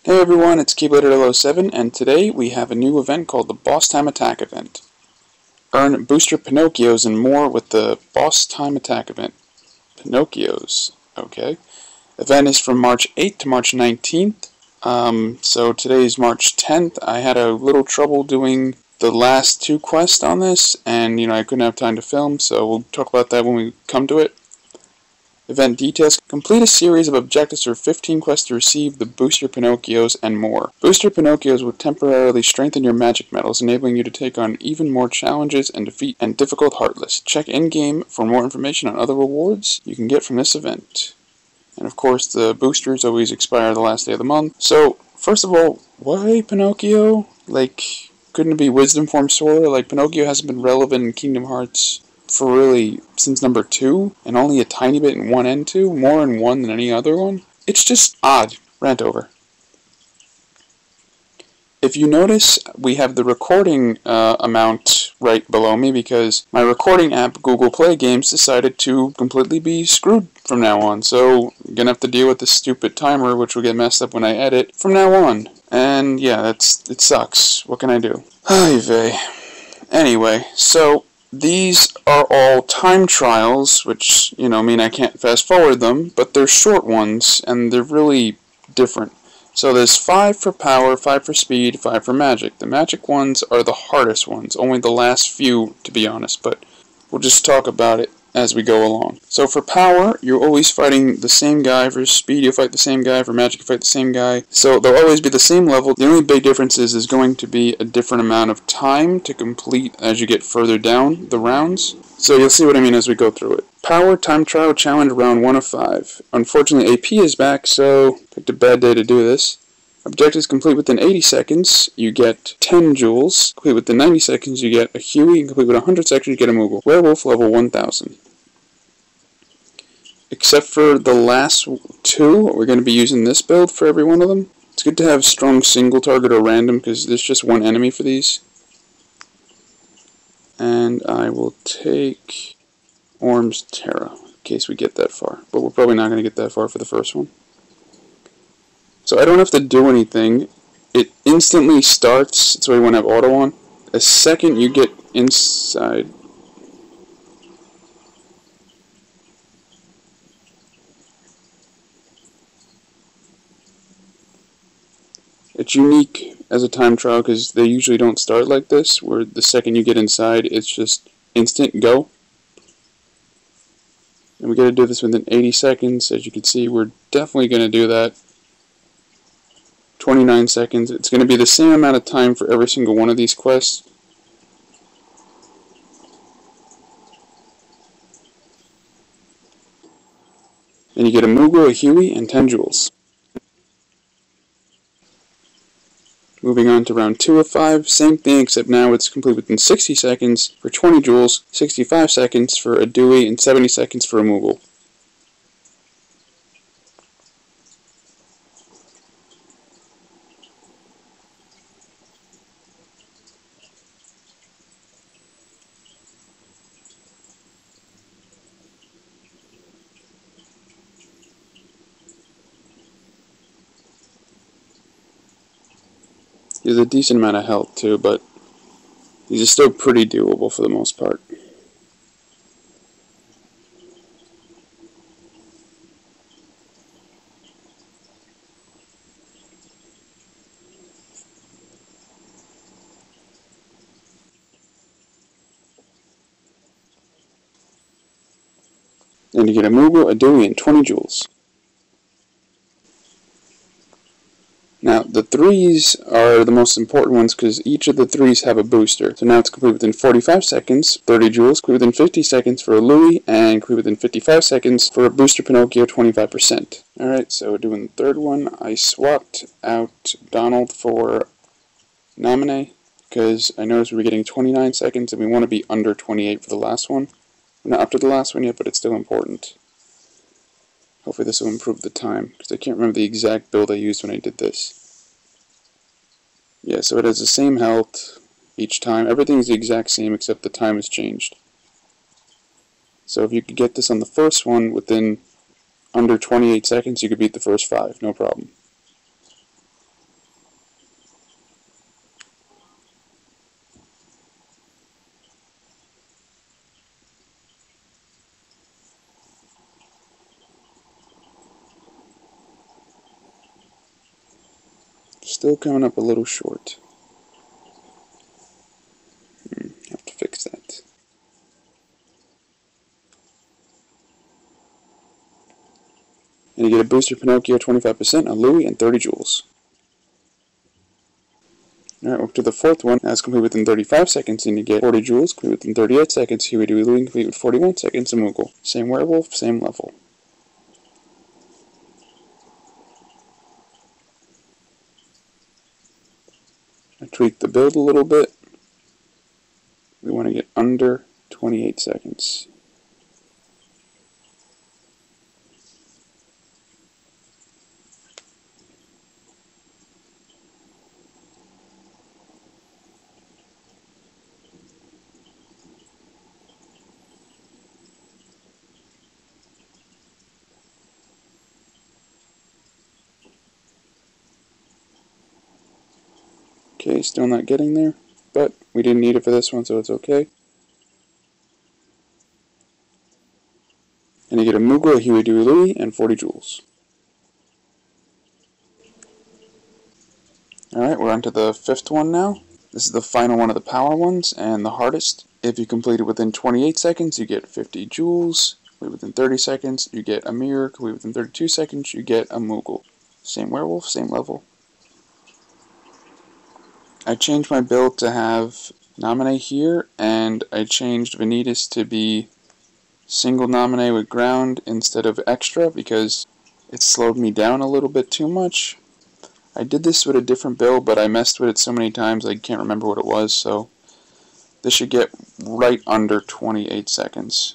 Hey everyone, it's Keyblader007, and today we have a new event called the Boss Time Attack event. Earn booster Pinocchios and more with the Boss Time Attack event. Pinocchios, okay. Event is from March 8th to March 19th. So today is March 10th. I had a little trouble doing the last two quests on this, and I couldn't have time to film, so we'll talk about that when we come to it. Event details. Complete a series of objectives for 15 quests to receive the Booster Pinocchios and more. Booster Pinocchios will temporarily strengthen your magic metals, enabling you to take on even more challenges and defeat and difficult Heartless. Check in-game for more information on other rewards you can get from this event. And of course, the boosters always expire the last day of the month. So, first of all, why Pinocchio? Couldn't it be Wisdom Form Sora? Pinocchio hasn't been relevant in Kingdom Hearts for really since number 2, and only a tiny bit in 1 and 2, more in 1 than any other one. It's just odd. Rant over. If you notice, we have the recording amount right below me because my recording app, Google Play Games, decided to completely be screwed from now on. So I'm gonna have to deal with this stupid timer, which will get messed up when I edit from now on. And yeah, it sucks. What can I do? Ay vey. Anyway, so these are all time trials, which, mean I can't fast forward them, but they're short ones, and they're really different. So there's 5 for power, 5 for speed, 5 for magic. The magic ones are the hardest ones, only the last few, to be honest, but we'll just talk about it as we go along. So for power, you're always fighting the same guy. For speed, you'll fight the same guy. For magic, you fight the same guy. So they'll always be the same level. The only big difference is going to be a different amount of time to complete as you get further down the rounds. So you'll see what I mean as we go through it. Power Time Trial Challenge Round 1 of 5. Unfortunately, AP is back, so picked a bad day to do this. Objectives complete within 80 seconds, you get 10 jewels. Complete within 90 seconds, you get a Huey. And complete within 100 seconds, you get a Moogle. Werewolf level 1000. Except for the last 2, we're going to be using this build for every one of them. It's good to have strong single target or random because there's just one enemy for these. And I will take Orm's Terra in case we get that far. But we're probably not going to get that far for the first one. So I don't have to do anything. It instantly starts. That's why you want to have auto on. The second you get inside. It's unique as a time trial because they usually don't start like this, where the second you get inside, it's just instant go. And we got to do this within 80 seconds. As you can see, we're definitely going to do that. 29 seconds. It's going to be the same amount of time for every single one of these quests. And you get a Moogle, a Huey, and 10 jewels. Moving on to round 2 of 5, same thing except now it's complete within 60 seconds for 20 jewels, 65 seconds for a Dewey, and 70 seconds for a Moogle. There's a decent amount of health too, but these are still pretty doable for the most part. And you get a Moogle, a Dewey, and 20 jewels. Now, the 3s are the most important ones because each of the 3s have a booster. So now it's complete within 45 seconds, 30 jewels, complete within 50 seconds for a Louie, and complete within 55 seconds for a booster Pinocchio 25%. Alright, so doing the third one, I swapped out Donald for Nominee because I noticed we were getting 29 seconds and we want to be under 28 for the last one. We're not up to the last one yet, but it's still important. Hopefully this will improve the time, because I can't remember the exact build I used when I did this. Yeah, so it has the same health each time. Everything's the exact same except the time has changed. So if you could get this on the first one within under 28 seconds, you could beat the first 5, no problem. Still coming up a little short. Have to fix that. And you get a booster Pinocchio 25%, a Louis, and 30 joules. Alright, up to the fourth one. That's complete within 35 seconds, and you get 40 joules. Complete within 38 seconds, Huey, Dewey, Louie. Complete with 41 seconds, a Moogle. Same werewolf, same level. I tweaked the build a little bit. We want to get under 28 seconds. Okay, still not getting there, but we didn't need it for this one, so it's okay. And you get a Moogle, a Huey, Dewey, Louie, and 40 joules. Alright, we're on to the fifth one now. This is the final one of the power ones, and the hardest. If you complete it within 28 seconds, you get 50 joules. Complete within 30 seconds, you get a mirror. Complete within 32 seconds, you get a Moogle. Same werewolf, same level. I changed my build to have nominate here, and I changed Vanitas to be single nominate with ground instead of extra because it slowed me down a little bit too much. I did this with a different build, but I messed with it so many times I can't remember what it was, so this should get right under 28 seconds.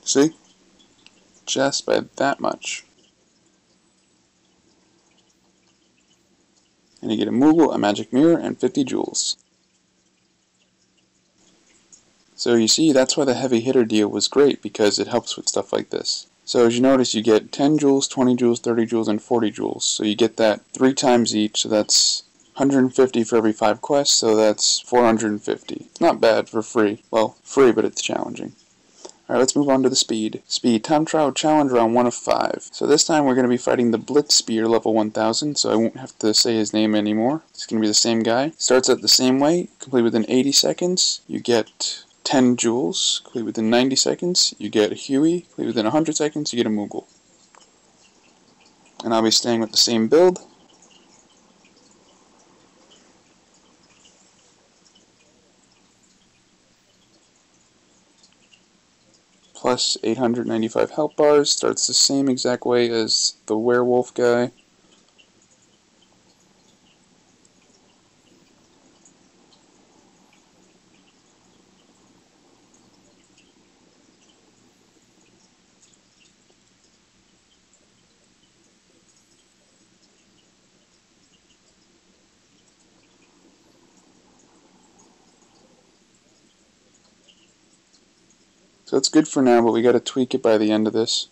See? Just by that much. And you get a Moogle, a magic mirror, and 50 joules. So you see, that's why the heavy hitter deal was great, because it helps with stuff like this. So as you notice, you get 10 joules, 20 joules, 30 joules, and 40 joules. So you get that 3 times each, so that's 150 for every 5 quests, so that's 450. It's not bad for free. Well, free, but it's challenging. Alright, let's move on to the speed. Speed, time trial challenge round 1 of 5. So this time we're going to be fighting the Blitz Spear level 1000, so I won't have to say his name anymore. It's going to be the same guy. Starts out the same way, complete within 80 seconds. You get 10 joules. Complete within 90 seconds, you get a Huey. Complete within 100 seconds, you get a Moogle. And I'll be staying with the same build. Plus 895 health bars. Starts the same exact way as the werewolf guy. So it's good for now, but we got to tweak it by the end of this.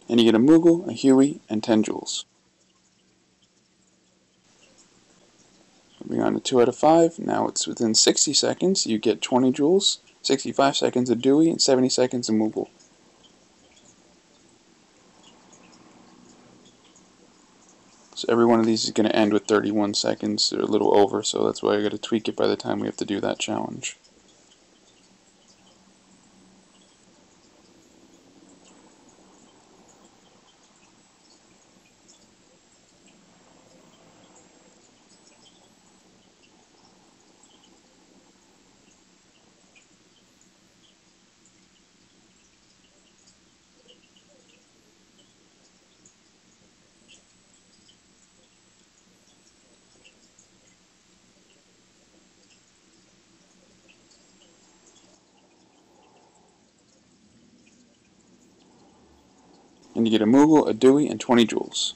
And you get a Moogle, a Huey, and 10 joules. Moving on to 2 out of 5. Now it's within 60 seconds. You get 20 joules, 65 seconds of Dewey, and 70 seconds of Moogle. So every one of these is going to end with 31 seconds, or a little over, so that's why I got to tweak it by the time we have to do that challenge. And you get a Moogle, a Dewey, and 20 jewels.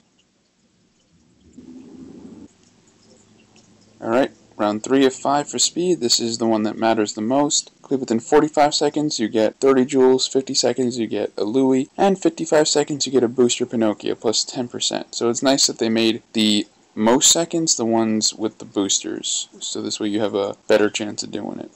Alright, round 3 of 5 for speed. This is the one that matters the most. Complete within 45 seconds, you get 30 jewels, 50 seconds, you get a Louis, and 55 seconds, you get a booster Pinocchio, plus 10%. So it's nice that they made the most seconds the ones with the boosters. So this way you have a better chance of doing it.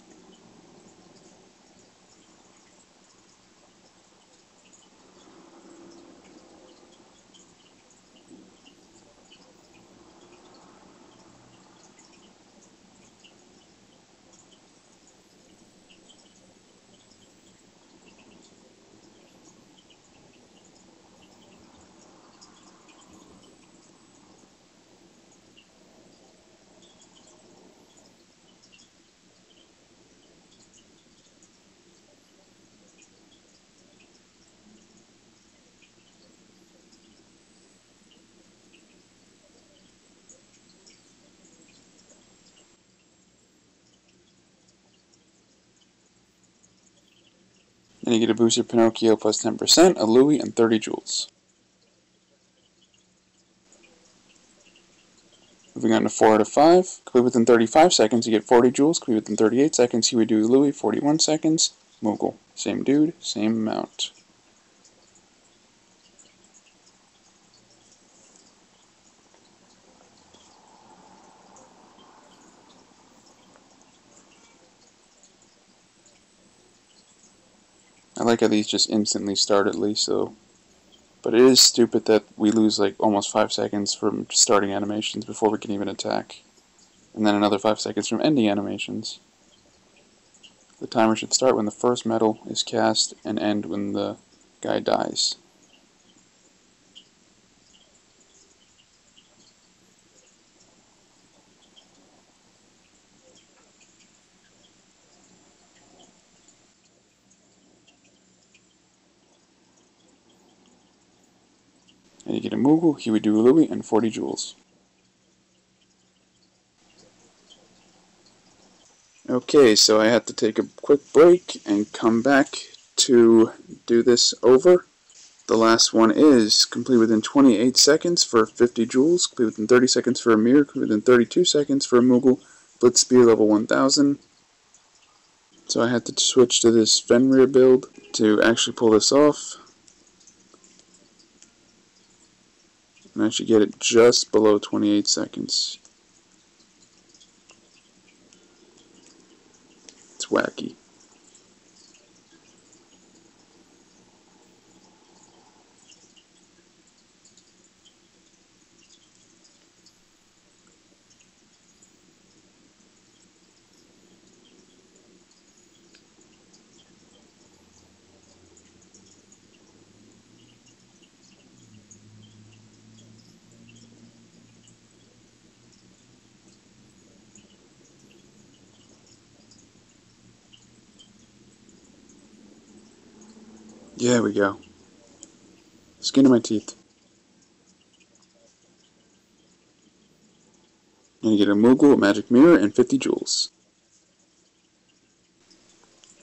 And you get a booster Pinocchio plus 10%, a Louis, and 30 jewels. Moving on to 4 out of 5. Complete within 35 seconds, you get 40 jewels. Complete within 38 seconds, you would do Louis, 41 seconds. Moogle. Same dude, same amount. I like how these just instantly start at least, so. But it is stupid that we lose like almost 5 seconds from starting animations before we can even attack. And then another 5 seconds from ending animations. The timer should start when the first medal is cast and end when the guy dies. And you get a Moogle, he would do a Louis, and 40 jewels. Okay, so I had to take a quick break and come back to do this over. The last one is complete within 28 seconds for 50 jewels, complete within 30 seconds for a mirror, complete within 32 seconds for a Moogle, Blitz Spear level 1000. So I had to switch to this Fenrir build to actually pull this off. And I should get it just below 28 seconds. It's wacky. Yeah, there we go. Skin of my teeth. And you get a Moogle, a Magic Mirror, and 50 jewels.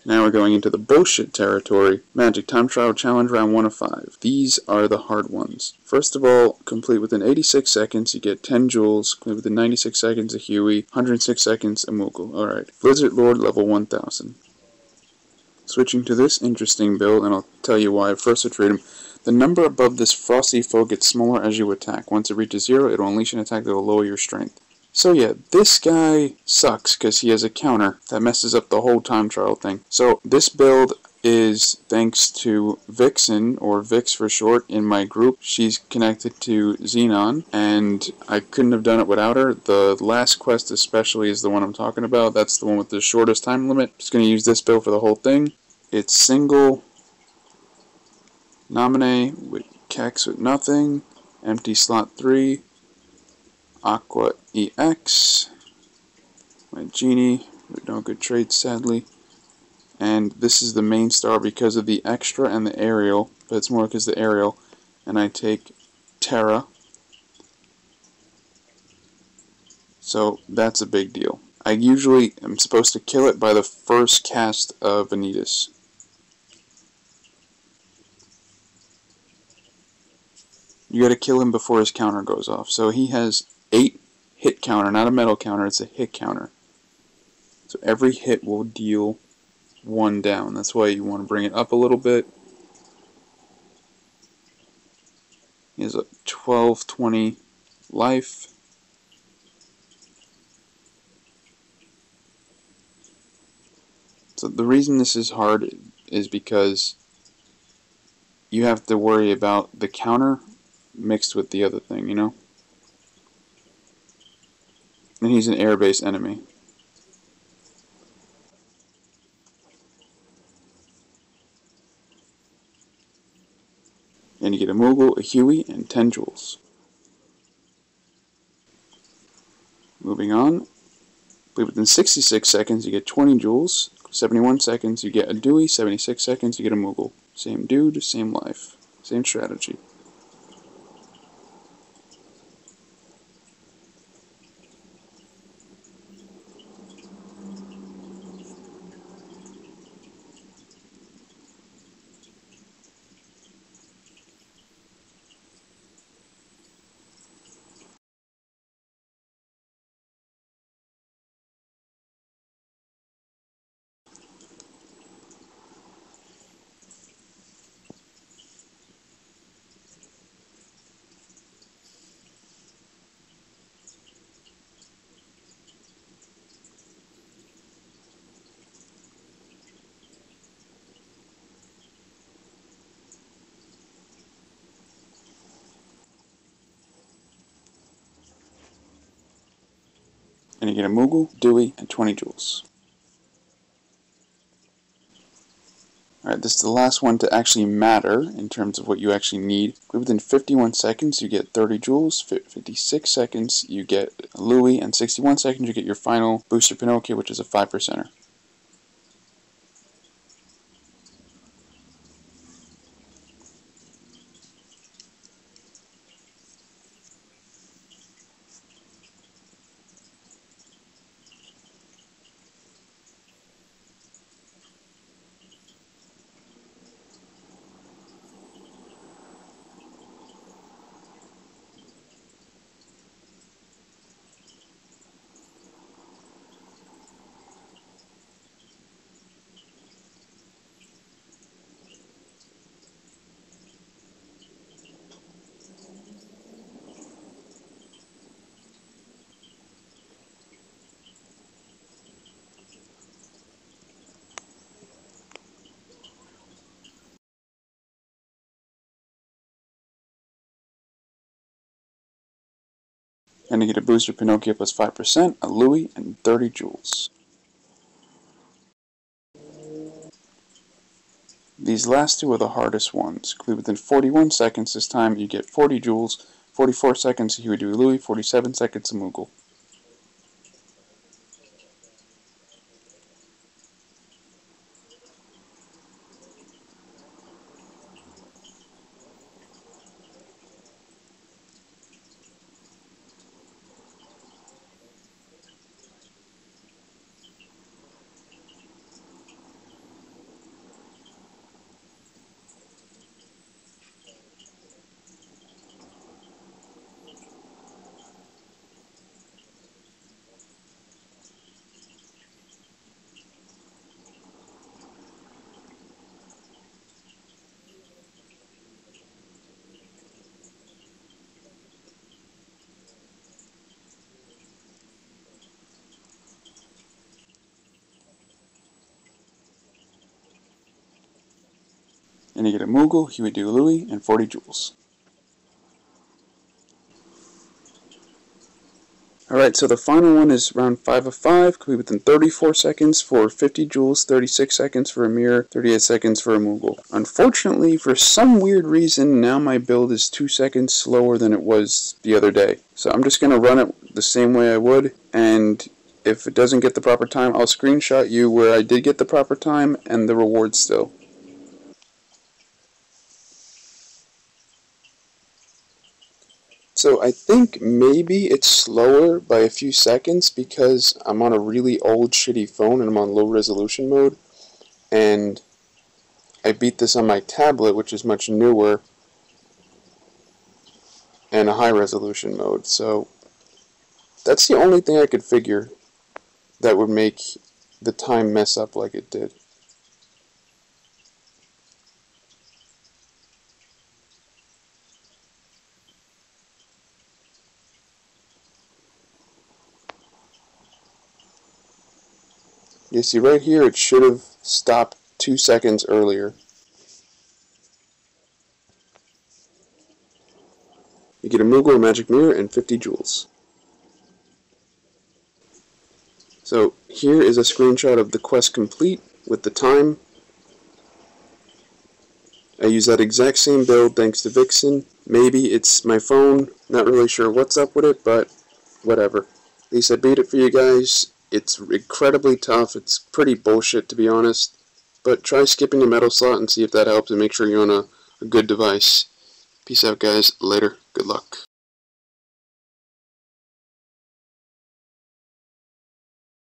Now we're going into the bullshit territory. Magic Time Trial Challenge Round 1 of 5. These are the hard ones. First of all, complete within 86 seconds, you get 10 jewels. Complete within 96 seconds, a Huey. 106 seconds, a Moogle. Alright. Blizzard Lord, level 1000. Switching to this interesting build, and I'll tell you why. First, to trade him. The number above this Frosty Foe gets smaller as you attack. Once it reaches 0, it will unleash an attack that will lower your strength. So yeah, this guy sucks because he has a counter that messes up the whole time trial thing. So this build is thanks to Vixen, or Vix for short, in my group. She's connected to Xenon, and I couldn't have done it without her. The last quest especially is the one I'm talking about. That's the one with the shortest time limit. Just going to use this build for the whole thing. It's single, nominate, with Kex with nothing, empty slot 3, Aqua EX, my Genie, with no good traits sadly, and this is the main star because of the extra and the aerial, but it's more because of the aerial, and I take Terra, so that's a big deal. I usually am supposed to kill it by the first cast of Vanitas. You gotta kill him before his counter goes off. So he has 8 hit counter, not a metal counter, it's a hit counter. So every hit will deal 1 down. That's why you want to bring it up a little bit. He has a 12, 20 life. So the reason this is hard is because you have to worry about the counter mixed with the other thing, you know? And he's an air-based enemy. And you get a Moogle, a Huey, and 10 jewels. Moving on. Within 66 seconds, you get 20 jewels. 71 seconds, you get a Dewey. 76 seconds, you get a Moogle. Same dude, same life. Same strategy. And you get a Moogle, Dewey, and 20 jewels. Alright, this is the last one to actually matter in terms of what you actually need. Within 51 seconds, you get 30 jewels. 56 seconds, you get Louis. And 61 seconds, you get your final booster Pinocchio, which is a 5%er. And you get a booster Pinocchio plus 5%, a Louis, and 30 jewels. These last two are the hardest ones. Within 41 seconds this time, you get 40 jewels. 44 seconds, you would do Louis. 47 seconds, a Moogle. And you get a Moogle, he would do Louis, and 40 jewels. Alright, so the final one is round 5 of 5, complete within 34 seconds for 50 jewels, 36 seconds for a mirror, 38 seconds for a Moogle. Unfortunately, for some weird reason, now my build is 2 seconds slower than it was the other day. So I'm just going to run it the same way I would, and if it doesn't get the proper time, I'll screenshot you where I did get the proper time and the reward still. So I think maybe it's slower by a few seconds because I'm on a really old shitty phone and I'm on low resolution mode, and I beat this on my tablet, which is much newer. and a high resolution mode. So that's the only thing I could figure that would make the time mess up like it did. You see right here it should have stopped 2 seconds earlier. You get a Moogle, a magic mirror, and 50 jewels. So here is a screenshot of the quest complete with the time. I use that exact same build thanks to Vixen. Maybe it's my phone, not really sure what's up with it, but whatever. At least I beat it for you guys. It's incredibly tough. It's pretty bullshit, to be honest. But try skipping the metal slot and see if that helps, and make sure you're on a good device. Peace out, guys. Later. Good luck.